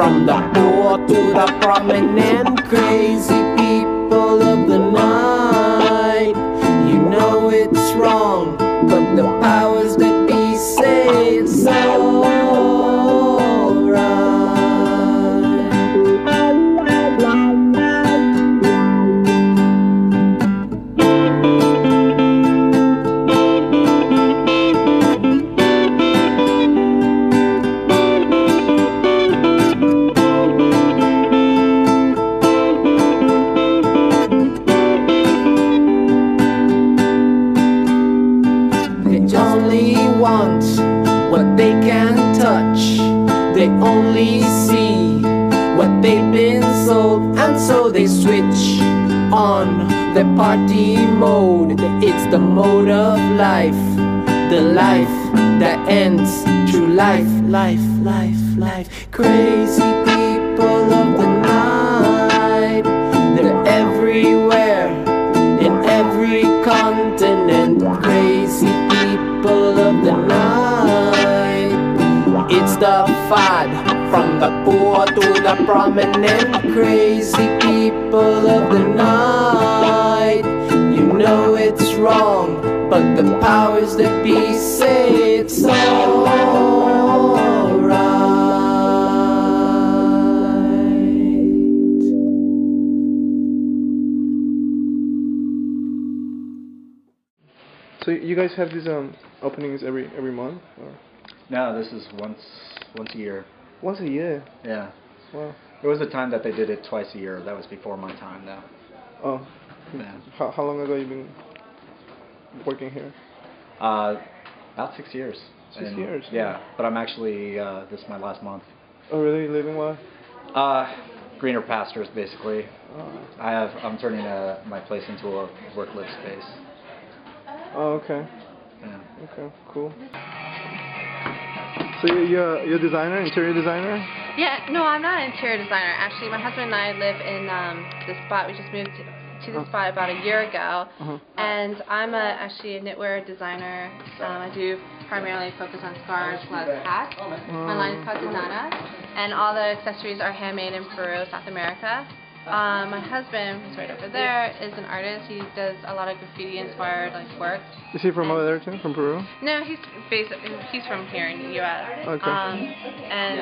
from the poor to the prominent, crazy people of the night. You know it's wrong, but the powers that be say it's alright. Want what they can touch, they only see what they've been sold, and so they switch on the party mode. It's the mode of life, the life that ends through life, life, life, life. Crazy people of the night, they're everywhere, in every continent. Crazy people of the night, it's the fad from the poor to the prominent. Crazy people of the night, you know it's wrong, but the powers that be say it's alright. So you guys have these openings every month, or? No, this is once a year. Once a year? Yeah. Wow. There was a time that they did it twice a year. That was before my time, though. Oh. Yeah. How long ago you been working here? About 6 years. 6 years? Yeah, but I'm actually, this is my last month. Oh really? Living well? Greener pastures, basically. Oh. I'm turning my place into a work-live space. Oh, okay. Yeah. Okay, cool. So you're a designer, interior designer? Yeah, no, I'm not an interior designer. Actually, my husband and I live in this spot. We just moved to this spot about a year ago. And I'm actually a knitwear designer. I do primarily focus on scarves, gloves, hats. My line is called Dinana. And all the accessories are handmade in Peru, South America. My husband, who's right over there, is an artist. He does a lot of graffiti-inspired work. Is he from over there too? From Peru? No, he's from here in the U.S. Okay. And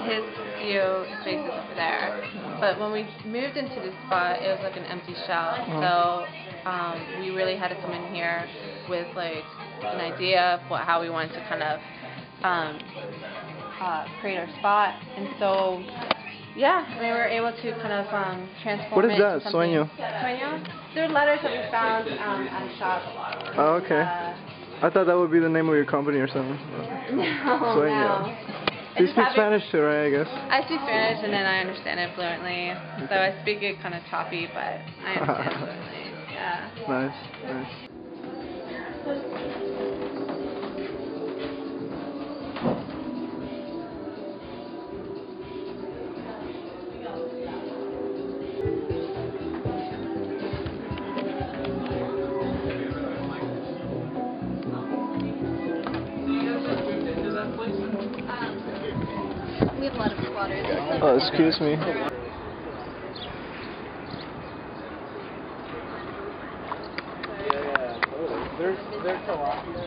his studio space is over there. But when we moved into this spot, it was like an empty shell. So we really had to come in here with an idea of how we wanted to kind of create our spot. And so. Yeah, we were able to kind of transform What is it that? to Sueño? Sueño? They're letters that we found at a shop. Oh, okay. I thought that would be the name of your company or something. No, Sueño. no. You speak Spanish too, right, I guess? I speak Spanish and then I understand it fluently. So I speak it kind of choppy, but I understand it fluently. Yeah. Nice, nice. We have a lot of squatters. Oh, excuse me. There's tilapia.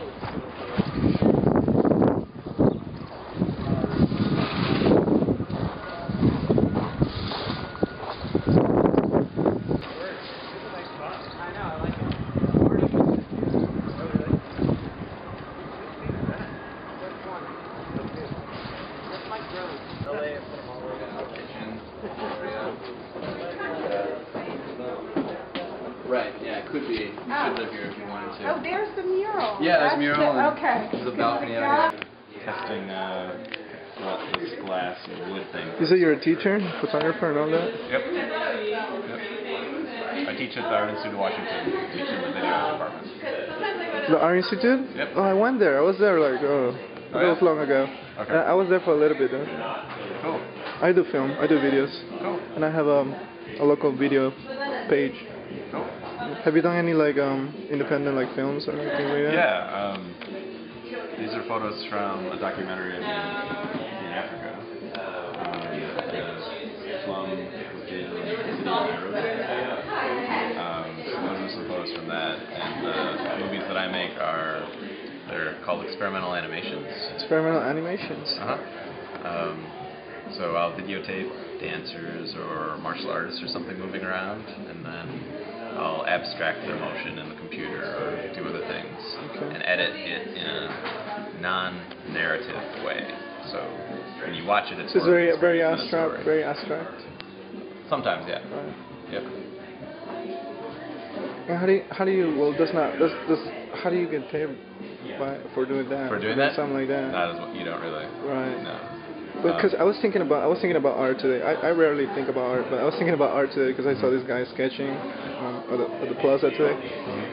Right, yeah, it could be. You should live here if you wanted to. Oh, there's the mural. Yeah, there's a mural. Okay. There's a balcony out here. Testing this glass and wood thing. You say you're a teacher, photographer, and all that? Yep. I teach at the Art Institute of Washington. I teach in the video department. The Art Institute? Yep. Oh, I went there. I was there that was long ago. Okay. I was there for a little bit though. Cool. I do film. I do videos. Cool. And I have a local video page. Cool. Have you done any independent films or anything like that? Yeah. These are photos from a documentary in Africa. I make they're called experimental animations. Experimental animations. So I'll videotape dancers or martial artists or something moving around, and then I'll abstract their motion in the computer or do other things, and edit it in a non-narrative way. So when you watch it, it's So it's very abstract. abstract. Very abstract. Sometimes, yeah. Right. Yep. And how do you how do you get paid for doing that? For doing that? Something like that. Not as what you don't really. Right. No. Because I was thinking about art today. I rarely think about art, but I was thinking about art today because I saw this guy sketching at the plaza today,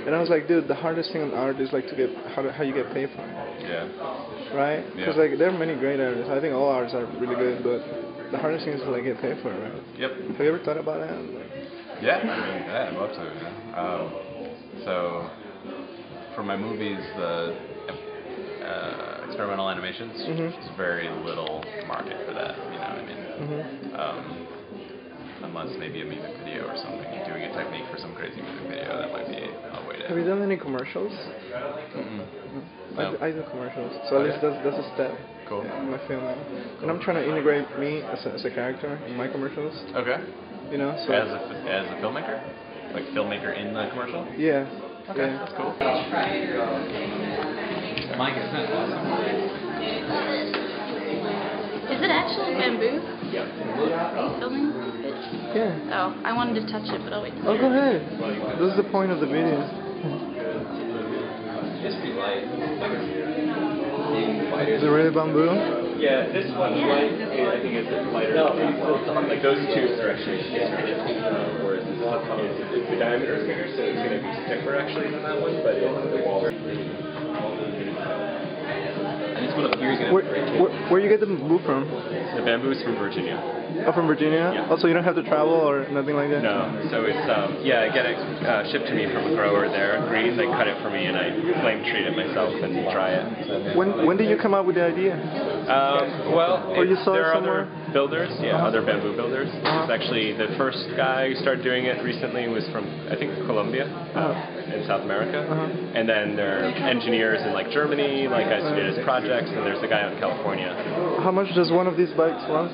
and I was like, dude, the hardest thing on art is like to get how you get paid for it. Yeah. Right? Because like there are many great artists. I think all artists are really good, but the hardest thing is to like get paid for it, right? Yep. Have you ever thought about that? Yeah. I'd love to. Yeah. So for my movies, the experimental animations, there's very little market for that, you know what I mean? Unless maybe a music video or something, doing a technique for some crazy music video, that might be a way to... Have you done any commercials? No. I do commercials, so at least that's a step Cool. in my filming. And I'm trying to integrate me as a character in my commercials, Okay. you know? So As a filmmaker? Like filmmaker in the commercial? yeah. Okay, Yeah. that's cool. Mike, isn't that awesome? Is it actually bamboo? Yep. Are you filming it? Yeah. Oh, I wanted to touch it, but I'll wait. Oh, go ahead. This is the point of the video. It's pretty light. Is it really bamboo? Yeah, this one's light. I think it's lighter. No, like those two are actually straight. Whereas this the diameter is bigger, so it's going to be thicker actually than that one. But the wall. And this one up here is going to be very Where you get the bamboo from? The bamboo is from Virginia. Oh, from Virginia? Yeah. Also, you don't have to travel or nothing like that? No, so it's I get it shipped to me from a grower there. Green, they cut it for me, and I flame treat it myself and dry it. When did you come up with the idea? Well, you saw it there are somewhere? other builders, other bamboo builders. It's actually the first guy who started doing it recently was from, I think, Colombia in South America. And then there are engineers in like Germany, like guys who did his projects, and there's a guy out in California. How much does one of these bikes run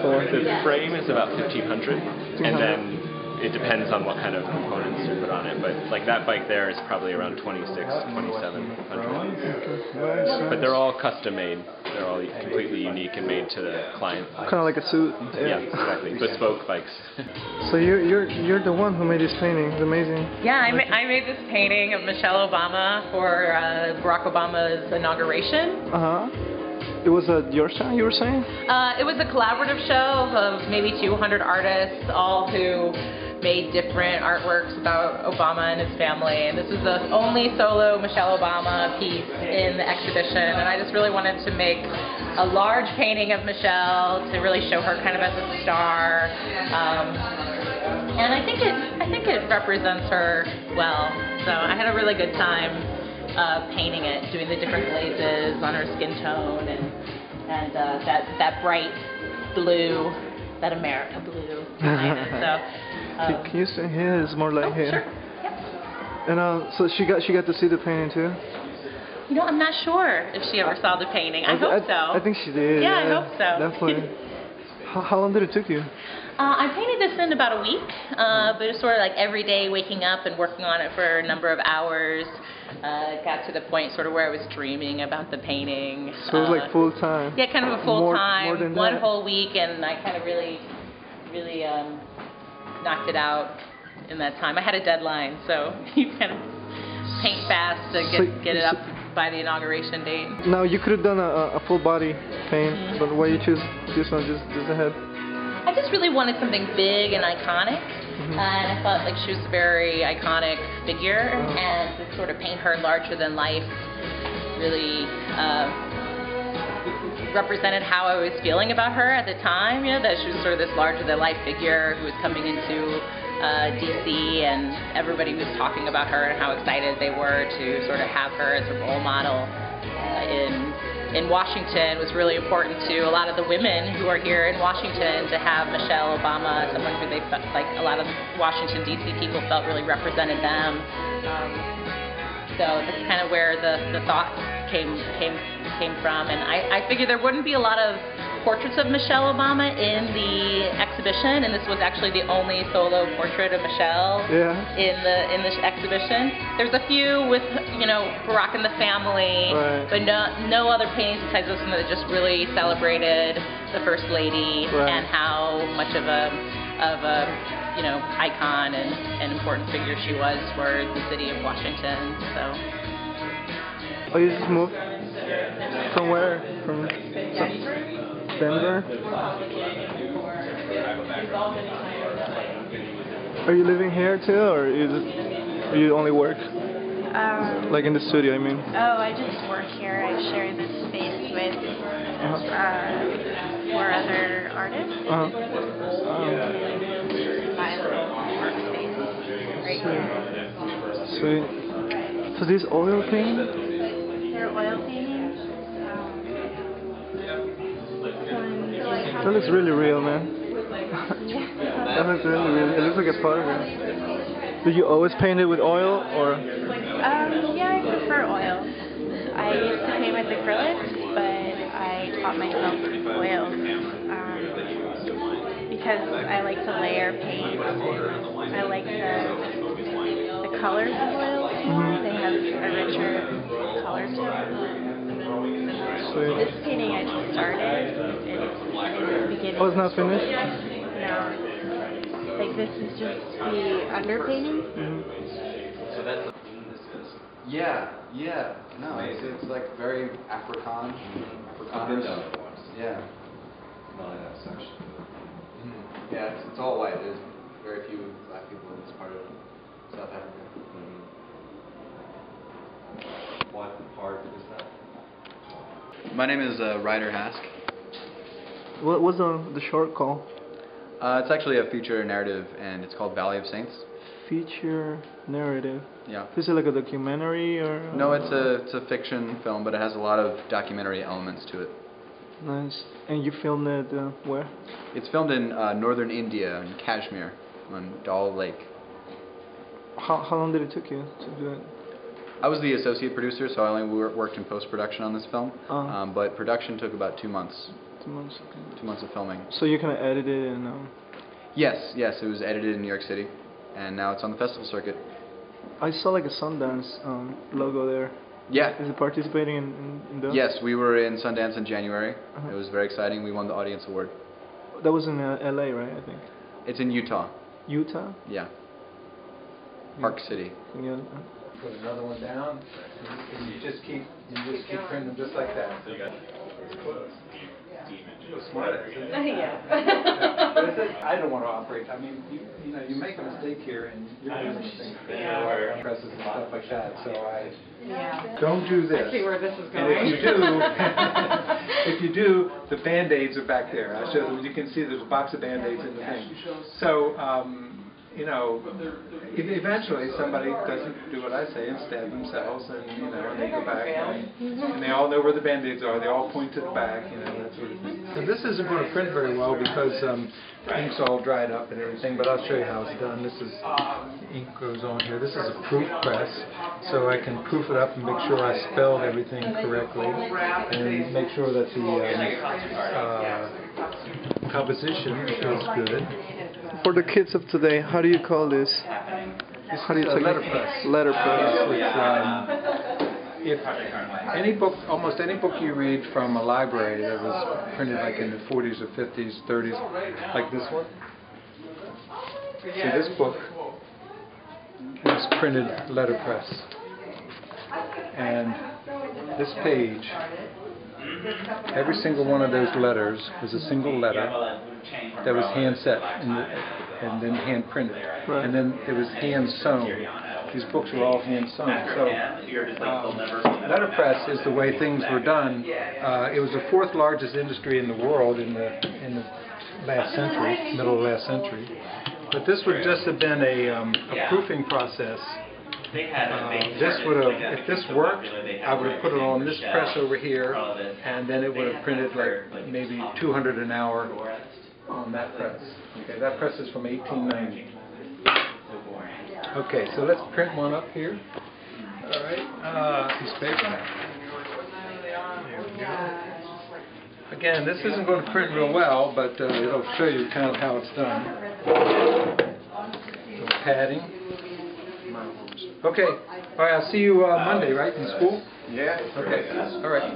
for? The frame is about $1,500, and then it depends on what kind of components you put on it. But like that bike there is probably around $2,600, $2,700. But they're all custom made. They're all completely unique and made to the client. Kind of like a suit. Yeah, exactly. Bespoke bikes. So you're the one who made this painting. It's amazing. Yeah, I made this painting of Michelle Obama for Barack Obama's inauguration. It was your show, you were saying? It was a collaborative show of maybe 200 artists, all who made different artworks about Obama and his family. And this was the only solo Michelle Obama piece in the exhibition. And I just really wanted to make a large painting of Michelle to really show her kind of as a star. And I think it represents her well. So I had a really good time painting it, doing the different glazes on her skin tone and that bright blue, that America blue behind it. So can you say here? It's more like here. Sure. Yep. And so she got to see the painting too. You know, I'm not sure if she ever saw the painting. I hope so. I think she did. Yeah, I hope so. Definitely. How long did it take you? I painted this in about a week, but it was sort of like every day waking up and working on it for a number of hours. It got to the point sort of where I was dreaming about the painting. So it was like full time? Yeah, kind of a full time, more than one that? whole week, and I kind of really knocked it out in that time. I had a deadline, so you kind of paint fast to get it up by the inauguration date. Now you could have done a full body paint, but why you choose this one, just the head? I just really wanted something big and iconic, and I thought like she was a very iconic figure, and to sort of paint her larger than life really represented how I was feeling about her at the time. You know, that she was sort of this larger than life figure who was coming into DC, and everybody was talking about her and how excited they were to sort of have her as a role model in Washington. It was really important to a lot of the women who are here in Washington to have Michelle Obama, someone who they felt like a lot of Washington DC people felt really represented them. So that's kind of where the thought came from. And I figured there wouldn't be a lot of portraits of Michelle Obama in the exhibition, and this was actually the only solo portrait of Michelle in the exhibition. There's a few with Barack and the family, but no other paintings besides this one that just really celebrated the First Lady and how much of a icon and important figure she was for the city of Washington. So. Oh, you just moved from where? From Denver? Are you living here too, or you only work? Like in the studio, I mean. Oh, I just work here. I share this space with 4 other artists. My little workspace right here. Sweet. So these oil paintings? They're oil paintings. That looks really real, man. That looks really real. It looks like a photograph. Did you always paint it with oil, or? Yeah, I prefer oil. I used to paint with acrylics, but I taught myself oils because I like to layer paint. I like the colors of oils. They have a richer color to them. This painting I just started. It's beginning. Oh, it's not finished? No. Like this is just the underpainting. Yeah. No, it's like very Afrikaans. Yeah. Yeah, it's all white. There's very few black people in this part of South Africa. What part is that? My name is Ryder Hask. What was the short called? It's actually a feature narrative, and it's called Valley of Saints. Feature narrative. Yeah. Is it like a documentary or? No, it's a fiction film, but it has a lot of documentary elements to it. Nice. And you filmed it where? It's filmed in northern India, in Kashmir, on Dal Lake. How long did it take you to do it? I was the associate producer, so I only worked in post-production on this film. But production took about 2 months. 2 months, okay. 2 months of filming. So you kind of edited it and... Yes, it was edited in New York City, and now it's on the festival circuit. I saw like a Sundance logo there. Yeah. Is it participating in those? Yes, we were in Sundance in January. It was very exciting. We won the audience award. That was in LA, right, I think? It's in Utah. Utah? Yeah. Park City. Yeah. Put another one down, and you just keep printing them just like that. So you got smart. I don't want to operate. I mean, you make a mistake here, and you're doing things, presses and stuff like that. So don't do this. I see where this is going. And if you do, the Band-Aids are back there. I showed them. You can see there's a box of Band-Aids in the thing. So. Eventually somebody doesn't do what I say and stab themselves, and and they go back, and they all know where the Band-Aids are. They all point to the back, that sort of thing. So this isn't going to print very well because the ink's all dried up and everything, but I'll show you how it's done. This is, ink goes on here. This is a proof press, so I can proof it up and make sure I spelled everything correctly, and make sure that the composition is good. For the kids of today, how do you call this? How do you take letterpress. Letterpress. If any book, almost any book you read from a library that was printed like in the 40s or 50s, 30s, like this one. See, this book is printed letterpress, and this page, every single one of those letters was a single letter that was hand set and then hand printed, and then it was hand sewn. These books were all hand sewn. So letterpress is the way things were done. It was the 4th largest industry in the world in the last century, middle of last century. But this would just have been a proofing process. If this worked, I would have put it on this press over here, and then it would have printed like maybe 200 an hour on that press. Okay, that press is from 1890. Okay, so let's print one up here. All right, piece of paper. There we go. Again, this isn't going to print real well, but it'll show you kind of how it's done. Little padding. Okay. All right, I'll see you Monday, right, in school? Yeah. Okay. All right.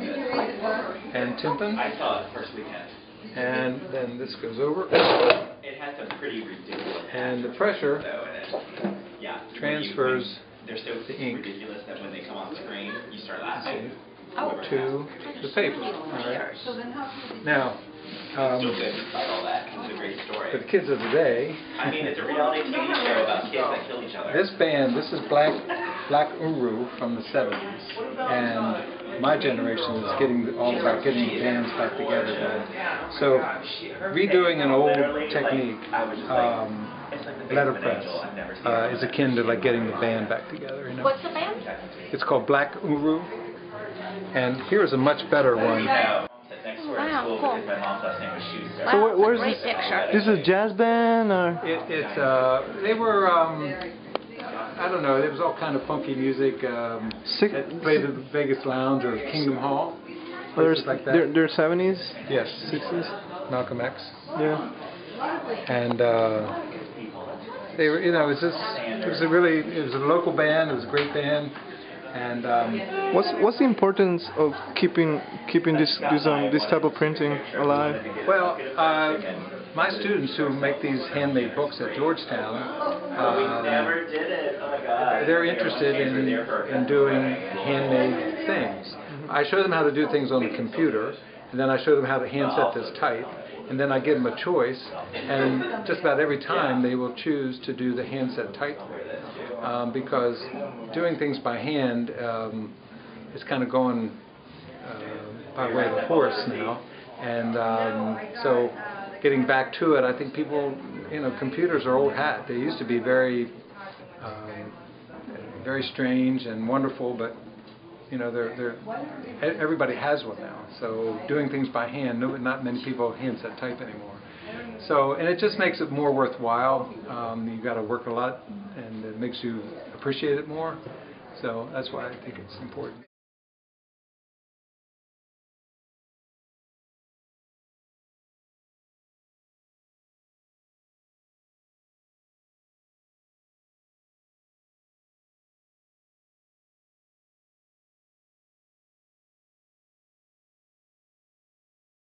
And Timpin. I saw it first weekend. And then this goes over. It has some pretty ridiculous. And the pressure Yeah. transfers They're so the ink ridiculous that when they come on screen, you start laughing. to the paper. All right. Now, Still good despite all that. It's a great story. for the kids of the day, I mean, it's a reality TV show about kids that kill each other. this band, this is Black Uru from the 70s, and my generation is all about getting the bands back together then. So, redoing an old technique, letterpress, is akin to like getting the band back together. You know? What's the band? It's called Black Uru, and here's a much better one. Wow, cool. So where's great this? picture. This is a jazz band or? They were, I don't know, it was all kind of funky music. That played at the Vegas Lounge or Kingdom Hall. Places like that. They're 70s? Yes. 60s? Malcolm X. Yeah. And they were, you know, it was a local band. It was a great band. And what's the importance of keeping this type of printing alive? well, my students who make these handmade books at Georgetown, they're interested in doing handmade things. I show them how to do things on the computer, and then I show them how to hand set this type, and then I give them a choice, and just about every time they will choose to do the hand set type. Because doing things by hand is kind of going by way of the horse now, and so getting back to it, I think people, you know, computers are old hat. They used to be very strange and wonderful, but you know, everybody has one now. So doing things by hand, not many people hand set type anymore. So, and it just makes it more worthwhile. You got to work a lot, and it makes you appreciate it more. So that's why I think it's important.